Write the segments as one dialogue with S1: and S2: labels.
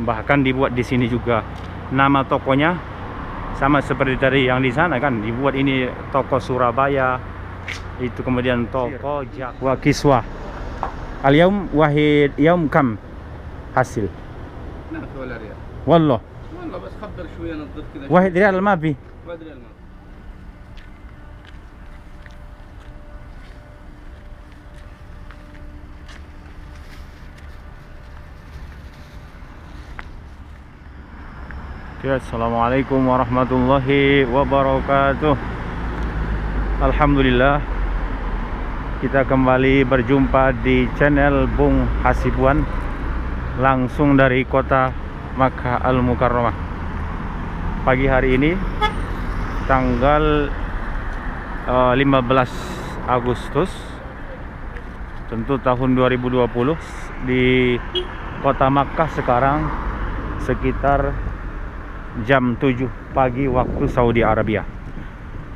S1: Bahkan dibuat di sini juga. Nama tokonya sama seperti tadi yang di sana kan, dibuat ini toko Surabaya. Itu kemudian toko Jakwa Kiswah. Al-yaum wahid yaum kam hasil? والله
S2: بس خبر شويه نظف كذا.
S1: 1 ريال ما في.
S2: 1 ريال ما في.
S1: Assalamualaikum warahmatullahi wabarakatuh. Alhamdulillah, kita kembali berjumpa di channel Bung Hasibuan, langsung dari kota Makkah Al-Mukarramah. Pagi hari ini tanggal 15 Agustus tentu tahun 2020, di kota Makkah sekarang sekitar jam 7 pagi waktu Saudi Arabia.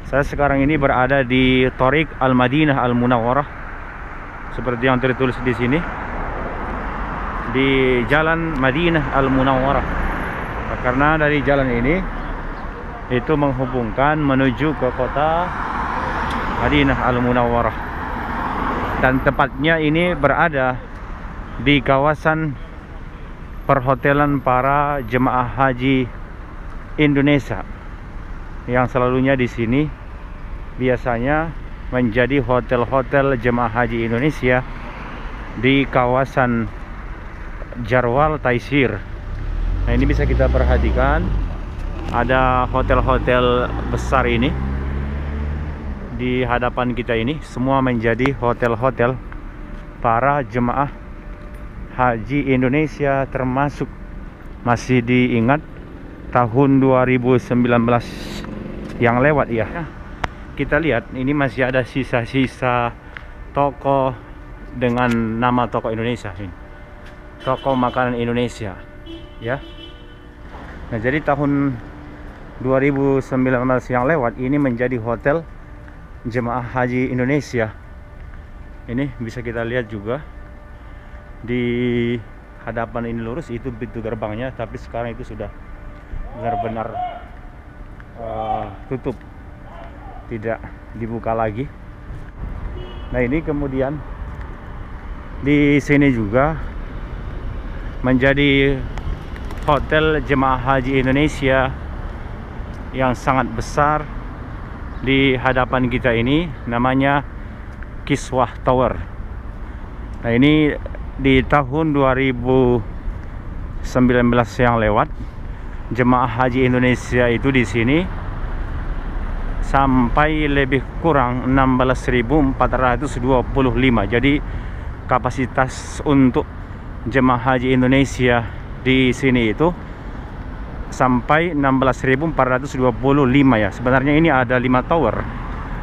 S1: Saya sekarang ini berada di Thoriq Al-Madinah Al-Munawwarah, seperti yang tertulis di sini, di Jalan Madinah Al-Munawwarah. Karena dari jalan ini itu menghubungkan menuju ke kota Madinah Al-Munawwarah, dan tepatnya ini berada di kawasan perhotelan para jemaah haji Indonesia, yang selalunya di sini biasanya menjadi hotel-hotel jemaah haji Indonesia di kawasan Jarwal Taisir. Nah, ini bisa kita perhatikan, ada hotel-hotel besar ini di hadapan kita ini, semua menjadi hotel-hotel para jemaah haji Indonesia, termasuk masih diingat tahun 2019 yang lewat ya. Kita lihat ini masih ada sisa-sisa toko dengan nama toko Indonesia ini, toko makanan Indonesia ya. Nah, jadi tahun 2019 yang lewat ini menjadi hotel jemaah haji Indonesia. Ini bisa kita lihat juga di hadapan ini lurus, itu pintu gerbangnya, tapi sekarang itu sudah benar-benar tutup, tidak dibuka lagi. Nah, ini kemudian di sini juga menjadi hotel jemaah haji Indonesia yang sangat besar di hadapan kita ini, namanya Kiswah Tower. Nah, ini di tahun 2019 yang lewat, jemaah haji Indonesia itu di sini sampai lebih kurang 16.425. Jadi kapasitas untuk jemaah haji Indonesia di sini itu sampai 16.425 ya. Sebenarnya ini ada 5 tower,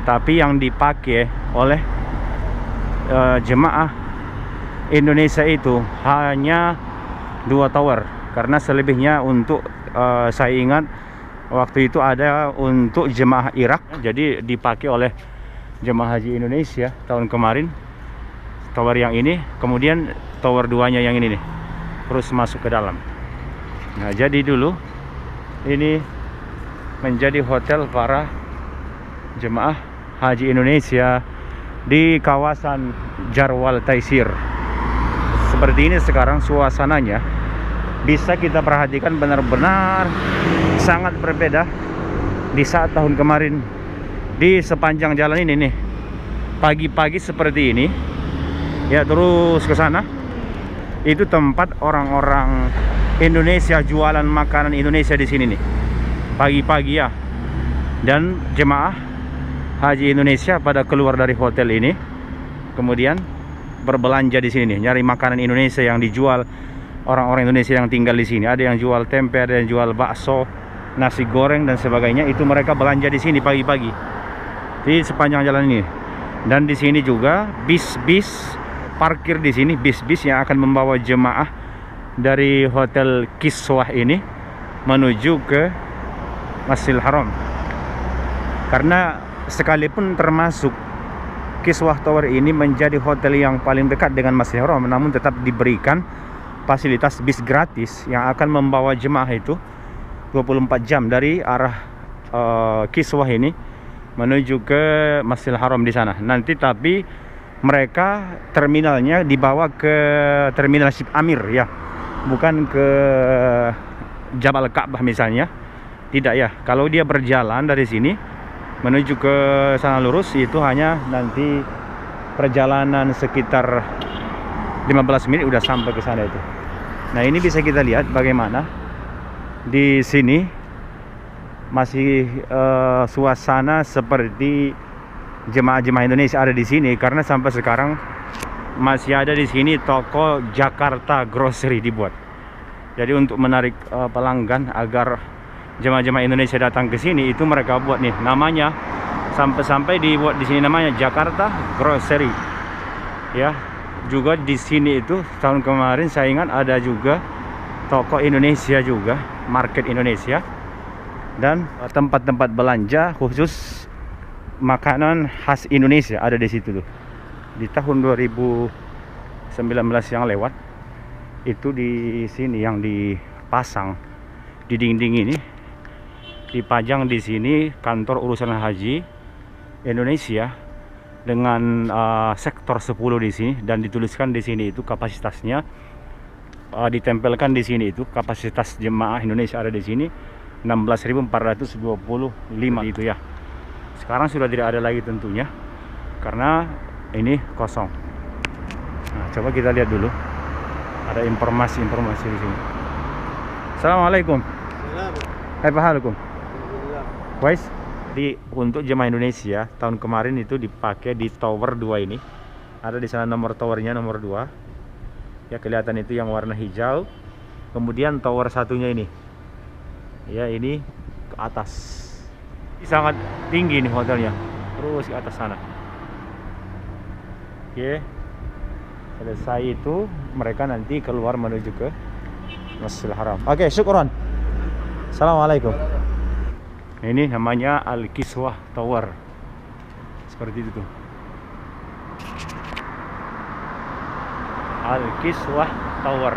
S1: tapi yang dipakai oleh jemaah Indonesia itu hanya 2 tower, karena selebihnya untuk saya ingat waktu itu ada untuk jemaah Irak, jadi dipakai oleh jemaah haji Indonesia tahun kemarin tower yang ini, kemudian tower 2-nya yang ini nih terus masuk ke dalam. Nah, jadi dulu ini menjadi hotel para jemaah haji Indonesia di kawasan Jarwal Taisir. Seperti ini sekarang suasananya, bisa kita perhatikan benar-benar sangat berbeda di saat tahun kemarin. Di sepanjang jalan ini nih, pagi-pagi seperti ini ya, terus ke sana itu tempat orang-orang Indonesia jualan makanan Indonesia di sini nih pagi-pagi ya. Dan jemaah haji Indonesia pada keluar dari hotel ini kemudian berbelanja di sini nih, nyari makanan Indonesia yang dijual orang-orang Indonesia yang tinggal di sini. Ada yang jual tempe, ada yang jual bakso, nasi goreng dan sebagainya. Itu mereka belanja di sini pagi-pagi di sepanjang jalan ini. Dan di sini juga bis-bis parkir di sini, bis-bis yang akan membawa jemaah dari hotel Kiswah ini menuju ke Masjidil Haram. Karena sekalipun termasuk Kiswah Tower ini menjadi hotel yang paling dekat dengan Masjidil Haram, namun tetap diberikan fasilitas bis gratis yang akan membawa jemaah itu 24 jam dari arah Kiswah ini menuju ke Masjidil Haram di sana. Nanti tapi mereka terminalnya dibawa ke terminal Ship Amir ya, bukan ke Jabal Ka'bah misalnya. Tidak ya. Kalau dia berjalan dari sini menuju ke sana lurus, itu hanya nanti perjalanan sekitar 15 menit udah sampai ke sana itu. Nah, ini bisa kita lihat bagaimana di sini masih suasana seperti jemaah-jemaah Indonesia ada di sini, karena sampai sekarang masih ada di sini toko Jakarta Grocery dibuat. Jadi untuk menarik pelanggan agar jemaah-jemaah Indonesia datang ke sini, itu mereka buat nih namanya, sampai-sampai dibuat di sini namanya Jakarta Grocery. Ya, juga di sini itu tahun kemarin saya ingat ada juga toko Indonesia juga, market Indonesia, dan tempat-tempat belanja khusus makanan khas Indonesia ada di situ tuh. Di tahun 2019 yang lewat itu di sini yang dipasang di dinding ini, dipajang di sini kantor urusan haji Indonesia dengan sektor 10 di sini, dan dituliskan di sini itu kapasitasnya, ditempelkan di sini itu kapasitas jemaah Indonesia ada di sini 16.425 itu ya. Sekarang sudah tidak ada lagi tentunya karena ini kosong. Nah, coba kita lihat dulu. Ada informasi di sini. Assalamualaikum. Kaifa halukum? Guys, untuk jemaah Indonesia tahun kemarin itu dipakai di tower 2 ini. Ada di sana nomor towernya, nomor 2. Ya, kelihatan itu yang warna hijau. Kemudian tower satunya ini. Ya, ini ke atas. Sangat tinggi nih hotelnya, terus ke atas sana. Oke, selesai itu mereka nanti keluar menuju ke Masjidil Haram. Oke, syukron. Assalamualaikum. Ini namanya Al-Kiswah Tower, seperti itu tuh. Al-Kiswah Tower.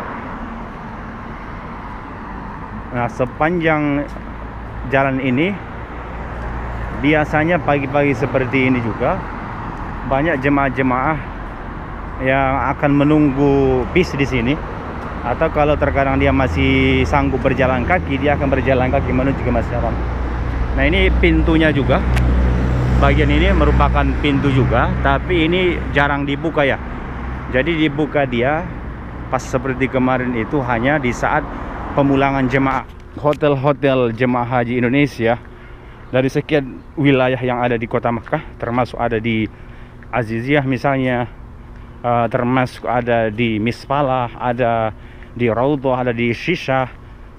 S1: Nah, sepanjang jalan ini biasanya pagi-pagi seperti ini juga banyak jemaah-jemaah yang akan menunggu bis di sini, atau kalau terkadang dia masih sanggup berjalan kaki, dia akan berjalan kaki menuju ke Masjidil Haram. Nah, ini pintunya juga, bagian ini merupakan pintu juga, tapi ini jarang dibuka ya. Jadi dibuka dia pas seperti kemarin itu hanya di saat pemulangan jemaah. Hotel-hotel jemaah haji Indonesia dari sekian wilayah yang ada di kota Makkah, termasuk ada di Aziziyah misalnya, termasuk ada di Mispalah, ada di Raudhah, ada di Shisha.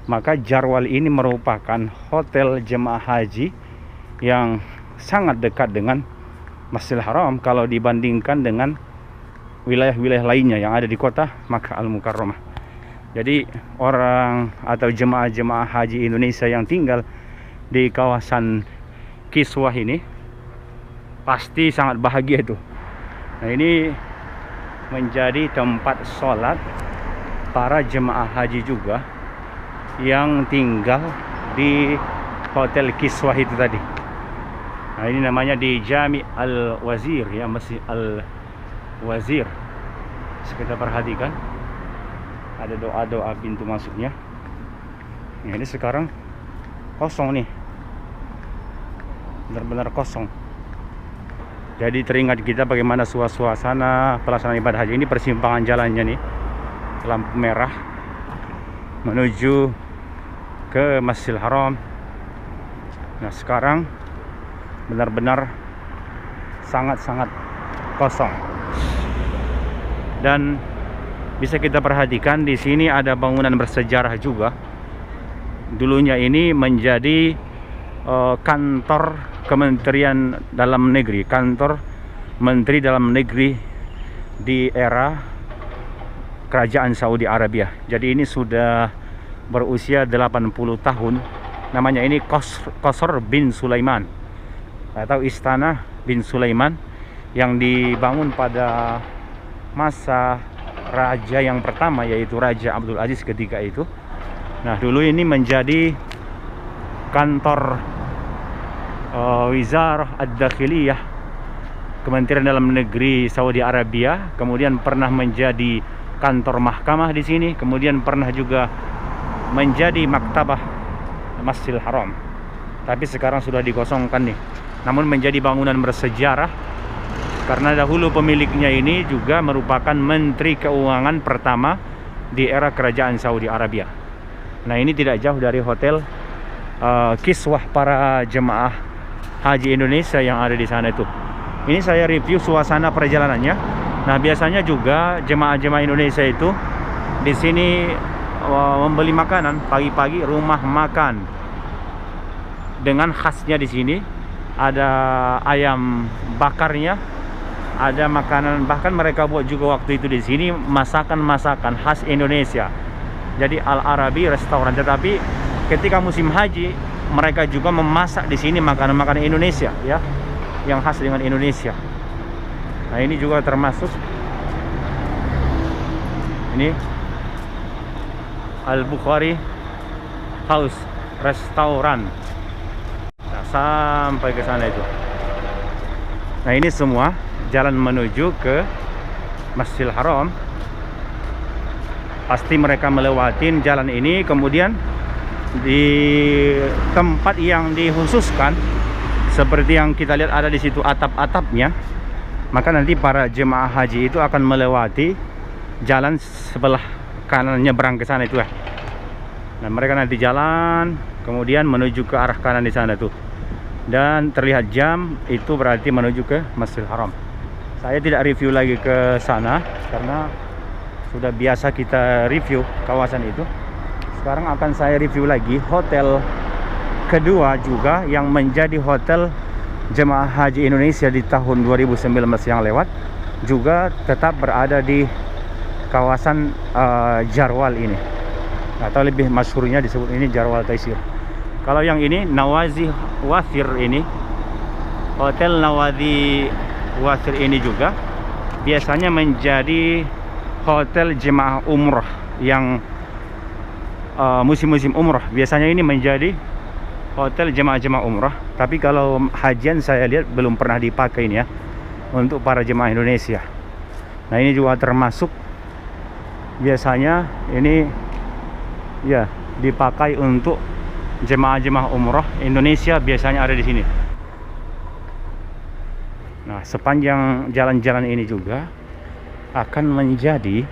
S1: Maka Jarwal ini merupakan hotel jemaah haji yang sangat dekat dengan Masjidil Haram kalau dibandingkan dengan wilayah-wilayah lainnya yang ada di kota Makkah Al-Mukarramah. Jadi orang atau jemaah-jemaah haji Indonesia yang tinggal di kawasan Kiswah ini pasti sangat bahagia itu. Nah, ini menjadi tempat sholat para jemaah haji juga yang tinggal di hotel Kiswah itu tadi. Nah, ini namanya di Jami Al-Wazir ya, Masjid Al-Wazir. Kita perhatikan ada doa-doa pintu masuknya. Nah, ini sekarang kosong nih, benar-benar kosong. Jadi teringat kita bagaimana suasana pelaksanaan ibadah haji. Ini persimpangan jalannya nih, lampu merah menuju ke Masjidil Haram. Nah, sekarang benar-benar sangat-sangat kosong. Dan bisa kita perhatikan di sini ada bangunan bersejarah juga. Dulunya ini menjadi kantor Kementerian Dalam Negeri, kantor Menteri Dalam Negeri di era Kerajaan Saudi Arabia. Jadi ini sudah berusia 80 tahun. Namanya ini Qasr bin Sulaiman atau Istana bin Sulaiman, yang dibangun pada masa raja yang pertama, yaitu Raja Abdul Aziz ketika itu. Nah, dulu ini menjadi kantor Wizarah Ad-Dakhiliyah, Kementerian Dalam Negeri Saudi Arabia. Kemudian pernah menjadi kantor mahkamah di sini. Kemudian pernah juga menjadi maktabah Masjidil Haram. Tapi sekarang sudah dikosongkan nih. Namun menjadi bangunan bersejarah karena dahulu pemiliknya ini juga merupakan Menteri Keuangan pertama di era Kerajaan Saudi Arabia. Nah, ini tidak jauh dari hotel Kiswah para jemaah haji Indonesia yang ada di sana itu. Ini saya review suasana perjalanannya. Nah, biasanya juga jemaah-jemaah Indonesia itu di sini membeli makanan pagi-pagi, rumah makan. Dengan khasnya di sini ada ayam bakarnya, ada makanan, bahkan mereka buat juga waktu itu di sini masakan-masakan khas Indonesia. Jadi Al Arabi restoran, tetapi ketika musim haji mereka juga memasak di sini makanan-makanan Indonesia ya, yang khas dengan Indonesia. Nah, ini juga termasuk ini Al Bukhari House restoran. Nah, sampai ke sana itu. Nah, ini semua jalan menuju ke Masjidil Haram. Pasti mereka melewatin jalan ini, kemudian di tempat yang dikhususkan seperti yang kita lihat ada di situ atap-atapnya, maka nanti para jemaah haji itu akan melewati jalan sebelah kanan nyebrang ke sana itu ya. Nah, mereka nanti jalan kemudian menuju ke arah kanan di sana tuh. Dan terlihat jam itu berarti menuju ke Masjidil Haram. Saya tidak review lagi ke sana karena sudah biasa kita review kawasan itu. Sekarang akan saya review lagi hotel kedua juga yang menjadi hotel jemaah haji Indonesia di tahun 2019 yang lewat, juga tetap berada di kawasan Jarwal ini, atau lebih masyhurnya disebut ini Jarwal Taisir. Kalau yang ini Nawazi Wasir, ini hotel Nawazi Wasir ini juga biasanya menjadi hotel jemaah umrah yang musim-musim umrah. Biasanya ini menjadi hotel jemaah-jemaah umrah. Tapi kalau hajian saya lihat belum pernah dipakai ini ya, untuk para jemaah Indonesia. Nah, ini juga termasuk biasanya ini ya dipakai untuk jemaah-jemaah umrah Indonesia, biasanya ada di sini. Nah, sepanjang jalan-jalan ini juga akan menjadi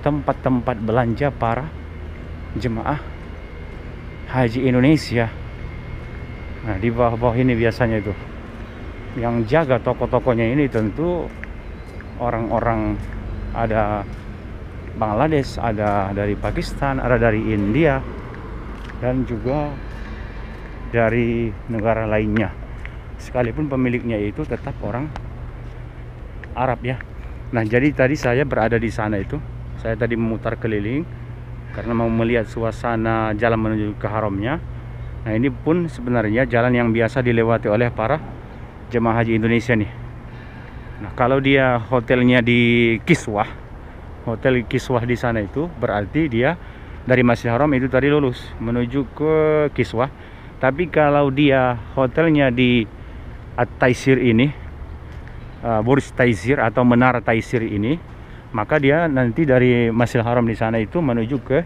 S1: tempat-tempat belanja para jemaah haji Indonesia. Nah, di bawah-bawah ini biasanya itu yang jaga toko-tokonya ini tentu orang-orang, ada Bangladesh, ada dari Pakistan, ada dari India, dan juga dari negara lainnya, sekalipun pemiliknya itu tetap orang Arab ya. Nah, jadi tadi saya berada di sana itu, saya tadi memutar keliling karena mau melihat suasana jalan menuju ke haramnya. Nah, ini pun sebenarnya jalan yang biasa dilewati oleh para jemaah haji Indonesia nih. Nah, kalau dia hotelnya di Kiswah, hotel Kiswah di sana itu berarti dia dari Masjidil Haram itu tadi lulus menuju ke Kiswah. Tapi kalau dia hotelnya di At-Taisir ini, Burj Taisir atau Menara Taisir ini, maka dia nanti dari Masjidil Haram di sana itu menuju ke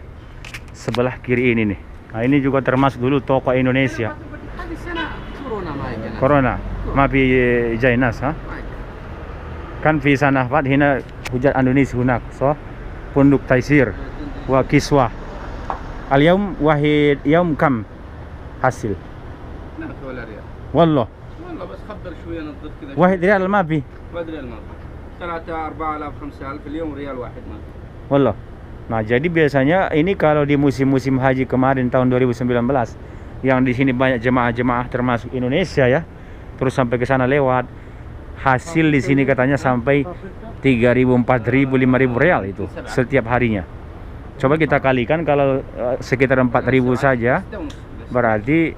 S1: sebelah kiri ini nih. Nah, ini juga termasuk dulu toko Indonesia. Corona, mafi Jainas, ha? Kan fi sana Fat hina hujat Indonesia hunak, so Punduk Taisir wa Kiswah. Al yaum wahid yaum kam hasil? Wallah.
S2: والله بس خبر شويه نظف كذا.
S1: واحد ريال ما في.
S2: واحد ريال ما في. 3 4000 5000 في اليوم ريال واحد ما في.
S1: Wallah. Nah, jadi biasanya ini kalau di musim-musim haji kemarin tahun 2019 yang di sini banyak jemaah-jemaah termasuk Indonesia ya, terus sampai ke sana lewat, hasil di sini katanya sampai 3.000, 4.000, 5.000 real itu setiap harinya. Coba kita kalikan kalau sekitar 4.000 saja, berarti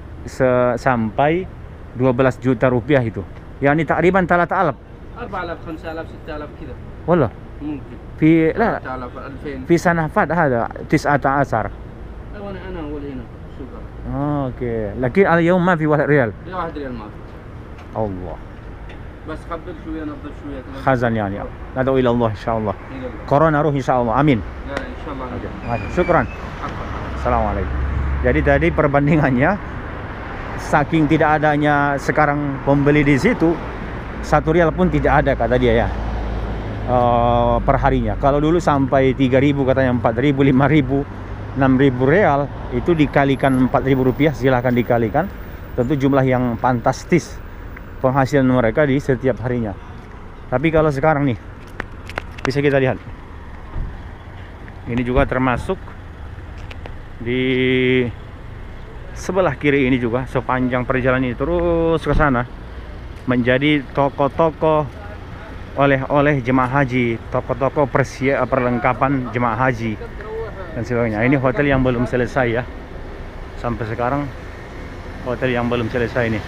S1: sampai 12 juta rupiah itu. Yani takriban 3,000.
S2: 4000 5000 6000 كذا.
S1: Wallah.
S2: ممكن
S1: في لا
S2: 3000 2000.
S1: في سنافات هذا 19.
S2: انا اول هنا سوبر.
S1: اوكي لكن اليوم ما في ولا ريال.
S2: يا 1 ريال ما في.
S1: الله
S2: بس خبر شويه نفضل شويه كده.
S1: خزن يعني ندعو الى الله ان شاء الله.
S2: إلى الله.
S1: Corona ruh insya Allah amin.
S2: لا ان شاء الله.
S1: Syukran. Assalamualaikum. Jadi tadi perbandingannya, saking tidak adanya sekarang pembeli di situ, 1 rial pun tidak ada kata dia ya, per harinya. Kalau dulu sampai 3.000 katanya, 4.000, 5.000, 6.000 real, itu dikalikan 4.000 rupiah, silahkan dikalikan. Tentu jumlah yang fantastis penghasilan mereka di setiap harinya. Tapi kalau sekarang nih, bisa kita lihat, ini juga termasuk di sebelah kiri ini juga, sepanjang perjalanan ini terus ke sana menjadi toko-toko oleh-oleh jemaah haji, toko-toko perlengkapan jemaah haji dan sebagainya. Ini hotel yang belum selesai ya, sampai sekarang hotel yang belum selesai ini.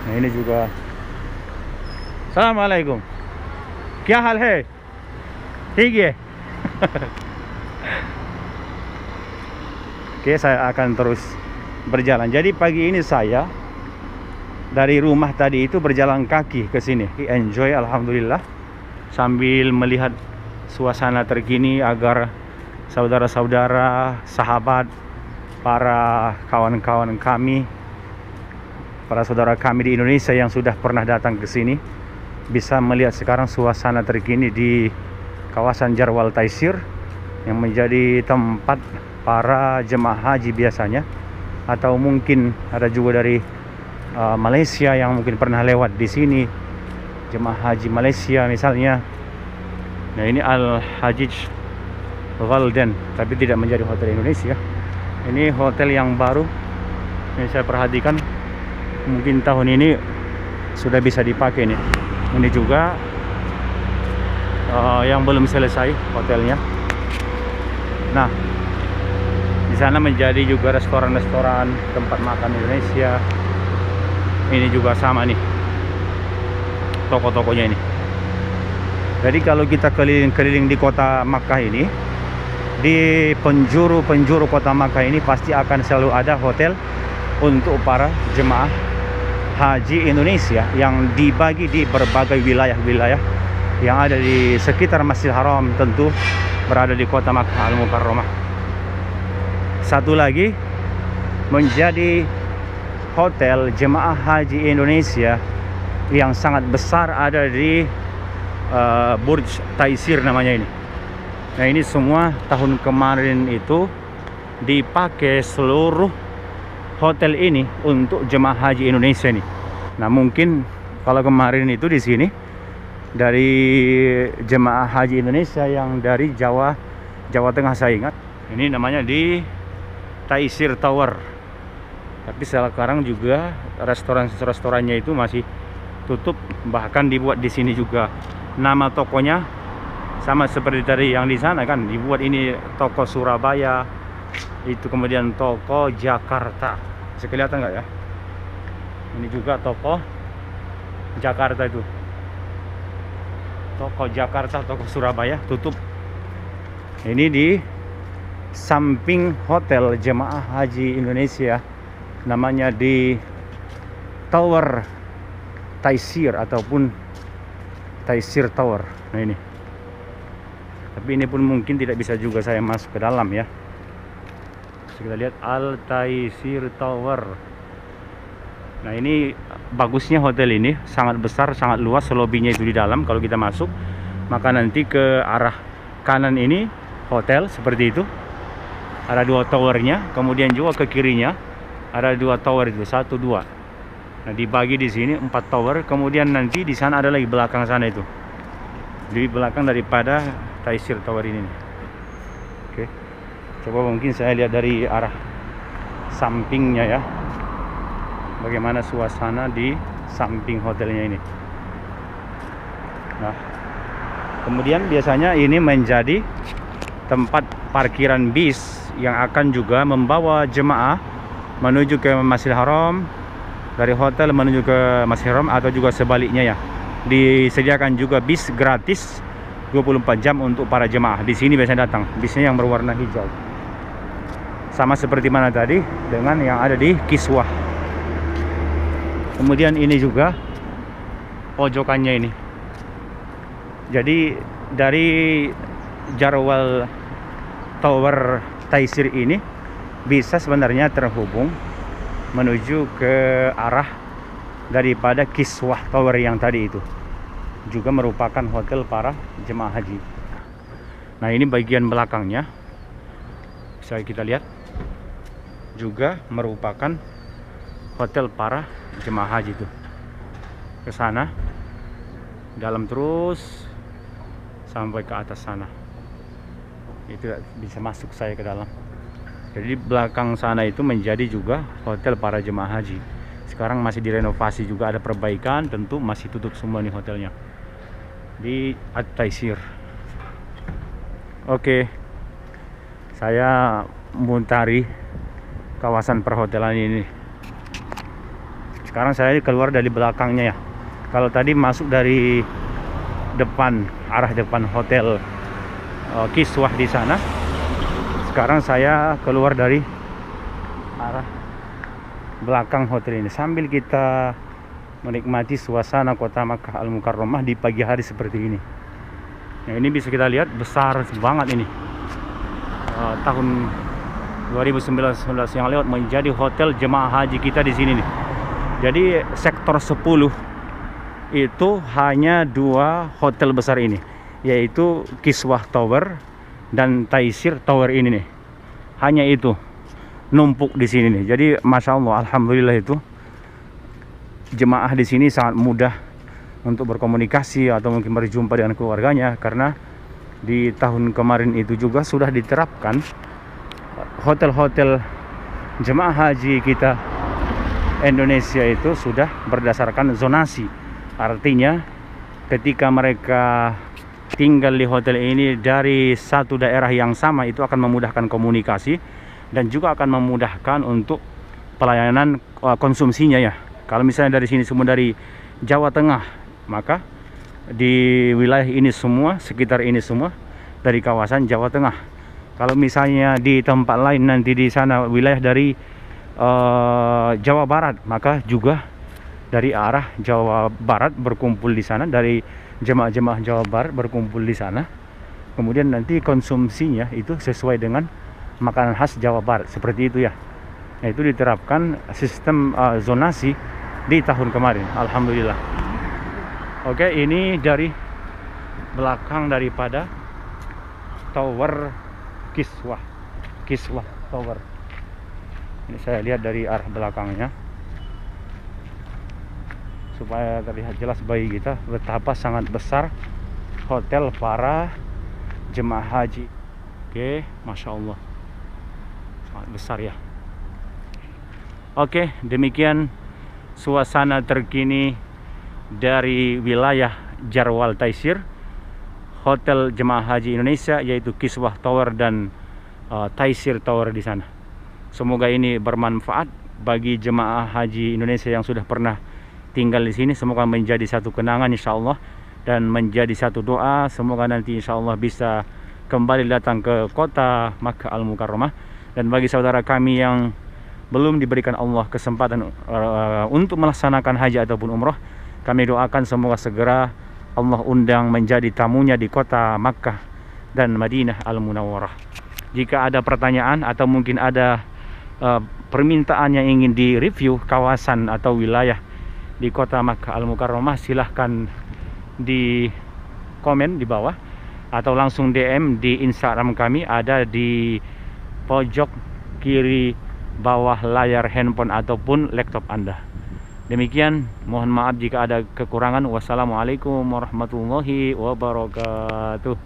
S1: Nah ini juga. Assalamualaikum. Kya hal hai? ठीक है. Oke, saya akan terus berjalan. Jadi pagi ini saya dari rumah tadi itu berjalan kaki ke sini. Enjoy alhamdulillah sambil melihat suasana terkini agar saudara-saudara, sahabat, para kawan-kawan kami, para saudara kami di Indonesia yang sudah pernah datang ke sini bisa melihat sekarang suasana terkini di kawasan Jarwal Taisir yang menjadi tempat para jemaah haji biasanya, atau mungkin ada juga dari Malaysia yang mungkin pernah lewat di sini, jemaah haji Malaysia misalnya. Nah ini Al Hajij Golden, tapi tidak menjadi hotel Indonesia. Ini hotel yang baru yang saya perhatikan, mungkin tahun ini sudah bisa dipakai nih. Ini juga yang belum selesai hotelnya. Nah, di sana menjadi juga restoran-restoran, tempat makan Indonesia. Ini juga sama nih, toko-tokonya ini. Jadi kalau kita keliling-keliling di kota Makkah ini, di penjuru-penjuru kota Makkah ini pasti akan selalu ada hotel untuk para jemaah haji Indonesia yang dibagi di berbagai wilayah-wilayah yang ada di sekitar Masjidil Haram, tentu berada di kota Makkah Al-Mukarramah. Satu lagi menjadi hotel jemaah haji Indonesia yang sangat besar ada di Burj Taisir namanya ini. Nah ini semua tahun kemarin itu dipakai seluruh hotel ini untuk jemaah haji Indonesia nih. Nah mungkin kalau kemarin itu di sini dari jemaah haji Indonesia yang dari Jawa Tengah saya ingat, ini namanya di Taisir Tower. Tapi sekarang juga restorannya itu masih tutup, bahkan dibuat di sini juga. Nama tokonya sama seperti tadi yang di sana kan, dibuat ini toko Surabaya, itu kemudian toko Jakarta. Bisa kelihatan nggak ya? Ini juga toko Jakarta itu. Toko Jakarta, toko Surabaya tutup. Ini di samping hotel jemaah haji Indonesia, namanya di Tower Taisir ataupun Taisir Tower. Nah ini. Tapi ini pun mungkin tidak bisa juga saya masuk ke dalam ya. Kita lihat Al Taisir Tower. Nah ini bagusnya hotel ini, sangat besar, sangat luas, lobbynya itu di dalam. Kalau kita masuk, maka nanti ke arah kanan ini hotel seperti itu, ada 2 towernya. Kemudian juga ke kirinya ada 2 tower itu, 1, 2. Nah dibagi di sini 4 tower. Kemudian nanti di sana ada lagi belakang sana itu, di belakang daripada Taisir Tower ini nih. Oke, coba mungkin saya lihat dari arah sampingnya ya, bagaimana suasana di samping hotelnya ini. Nah, kemudian biasanya ini menjadi tempat parkiran bis yang akan juga membawa jemaah menuju ke Masjidil Haram, dari hotel menuju ke Masjidil Haram, atau juga sebaliknya ya. disediakan juga bis gratis 24 jam untuk para jemaah. Di sini biasanya datang bisnya yang berwarna hijau. Sama seperti mana tadi dengan yang ada di Kiswah. Kemudian ini juga pojokannya ini. Jadi dari Jarwal Tower Taisir ini bisa sebenarnya terhubung menuju ke arah daripada Kiswah Tower yang tadi itu, juga merupakan hotel para jemaah haji. Nah, ini bagian belakangnya, bisa kita lihat, juga merupakan hotel para jemaah haji itu. Ke sana, dalam terus sampai ke atas sana, itu bisa masuk saya ke dalam. Jadi belakang sana itu menjadi juga hotel para jemaah haji. Sekarang masih direnovasi, juga ada perbaikan, tentu masih tutup semua nih hotelnya di At-Taisir. Oke, saya muntari kawasan perhotelan ini. Sekarang saya keluar dari belakangnya ya. Kalau tadi masuk dari depan, arah depan hotel Kiswah di sana. Sekarang saya keluar dari arah belakang hotel ini sambil kita menikmati suasana kota Makkah Al-Mukarramah di pagi hari seperti ini. Nah, ini bisa kita lihat besar banget ini. Tahun 2019 yang lewat menjadi hotel jemaah haji kita di sini nih. Jadi sektor 10 itu hanya 2 hotel besar ini, yaitu Kiswah Tower dan Taisir Tower ini nih. Hanya itu numpuk di sini nih. Jadi masya Allah, alhamdulillah itu jemaah di sini sangat mudah untuk berkomunikasi atau mungkin berjumpa dengan keluarganya, karena di tahun kemarin itu juga sudah diterapkan hotel-hotel jemaah haji kita Indonesia itu sudah berdasarkan zonasi. Artinya ketika mereka tinggal di hotel ini dari satu daerah yang sama, itu akan memudahkan komunikasi dan juga akan memudahkan untuk pelayanan konsumsinya ya. Kalau misalnya dari sini semua dari Jawa Tengah, maka di wilayah ini semua, sekitar ini semua dari kawasan Jawa Tengah. Kalau misalnya di tempat lain nanti di sana wilayah dari Jawa Barat, maka juga dari arah Jawa Barat berkumpul di sana, dari jemaah-jemaah Jawa Barat berkumpul di sana. Kemudian nanti konsumsinya itu sesuai dengan makanan khas Jawa Barat, seperti itu ya. Nah, itu diterapkan sistem zonasi di tahun kemarin, alhamdulillah. Oke, ini dari belakang daripada Tower Kiswah Tower. Ini saya lihat dari arah belakangnya supaya terlihat jelas bagi kita betapa sangat besar hotel para jemaah haji. Oke, masya Allah, sangat besar ya. Oke, demikian suasana terkini dari wilayah Jarwal Taisir, hotel jemaah haji Indonesia, yaitu Kiswah Tower dan Taisir Tower di sana. Semoga ini bermanfaat bagi jemaah haji Indonesia yang sudah pernah tinggal di sini. Semoga menjadi satu kenangan insya Allah, dan menjadi satu doa. Semoga nanti insya Allah bisa kembali datang ke kota Makkah Al-Mukarramah. Dan bagi saudara kami yang belum diberikan Allah kesempatan untuk melaksanakan haji ataupun umroh, kami doakan semoga segera Allah undang menjadi tamunya di kota Makkah dan Madinah Al-Munawwarah. Jika ada pertanyaan atau mungkin ada permintaan yang ingin direview kawasan atau wilayah di kota Makkah Al-Mukarramah, silahkan di komen di bawah atau langsung DM di Instagram kami, ada di pojok kiri bawah layar handphone ataupun laptop Anda. Demikian, mohon maaf jika ada kekurangan. Wassalamualaikum warahmatullahi wabarakatuh.